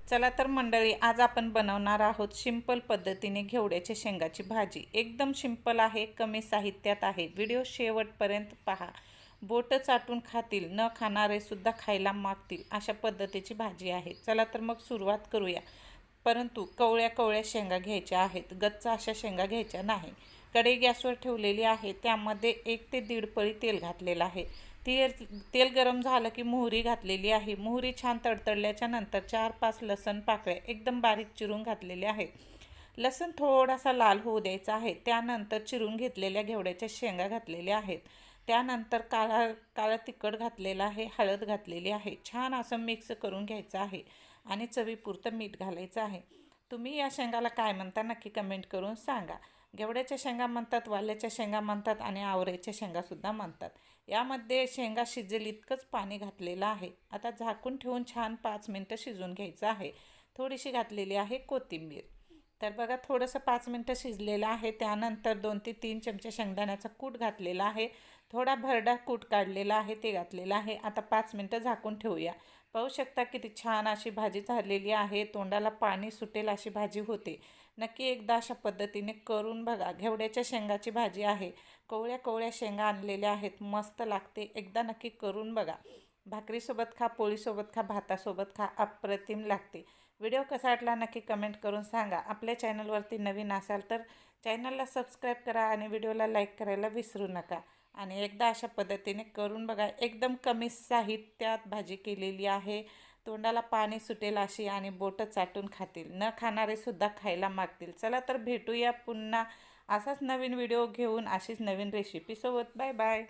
चला तर मंडळी, आज आपण बनवणार आहोत सिंपल पद्धतीने घेवड्याच्या शेंगाची भाजी। एकदम सिंपल आहे, कमी साहित्यात आहे। व्हिडिओ शेवटपर्यंत पहा। बोट चाटून खातील, न खाणारे सुद्धा खायला मागतील अशा पद्धतीची भाजी आहे। चला तर मग सुरुवात करूया। परंतु कवळ्या कवळ्या शेंगा घ्यायच्या आहेत, गच्च अशा शेंगा घ्यायच्या नाही। कढई गॅसवर ठेवलेली आहे, त्यामध्ये 1 ते 1.5 पळी तेल घातलेलं आहे। तेल गरम झालं की मोहरी घातलेली आहे। मोहरी छान तडतडल्याच्या नंतर 4-5 लसण पाकळ्या एकदम बारीक चिरून घातलेल्या आहेत। लसण थोडासा लाल होऊ द्यायचा आहे। त्यानंतर चिरून घेतलेल्या घेवड्याच्या शेंगा घातलेल्या आहेत। त्यानंतर काळं तिखट घातलेलं आहे, हळद घातलेली आहे। छान असं मिक्स करून घ्यायचं आहे आणि चवीपुरतं मीठ घालायचं आहे। तुम्ही या शेंगाला काय म्हणता नक्की कमेंट करून सांगा। घेवड्याच्या शेंगा म्हणतात, वाल्याच्या शेंगा म्हणतात आणि आवळ्याच्या शेंगासुद्धा म्हणतात। यामध्ये शेंगा शिजेल इतकंच पाणी घातलेलं आहे। आता झाकून ठेवून छान 5 मिनटं शिजवून घ्यायचं आहे। थोडीशी घातलेली आहे कोथिंबीर। तर बघा, थोडंसं 5 मिनटं शिजलेलं आहे। त्यानंतर 2 ते 3 चमचे शेंगदाण्याचा कूट घातलेला आहे। थोडा भरडा कूट काढलेला आहे, ते घातलेला आहे। आता 5 मिनटं झाकून ठेवूया। पाहू शकता किती छान अशी भाजी झालेली आहे। तोंडाला पाणी सुटेल अशी भाजी होते। नक्की एकदा अशा पद्धतीने करून बघा। घेवड्याच्या शेंगाची भाजी आहे। कवळ्या कवळ्या शेंगा आणलेल्या आहेत, मस्त लागते। एकदा नक्की करून बघा। भाकरीसोबत खा, पोळीसोबत खा, भातासोबत खा, अप्रतिम लागते। व्हिडिओ कसा वाटला नक्की कमेंट करून सांगा। आपल्या चॅनलवरती नवीन असाल तर चॅनलला सबस्क्राईब करा आणि व्हिडिओला लाईक करायला विसरू नका। आणि एकदा अशा पद्धतीने करून बघा। एकदम कमी साहित्यात भाजी केलेली आहे। तोंडाला पाणी सुटेल अशी आणि बोटं चाटून खातील, न खाणारे सुद्धा खायला मागतील। चला तर भेटूया पुन्हा असाच नवीन व्हिडिओ घेऊन, अशीच नवीन रेसिपी सोबत। Bye bye.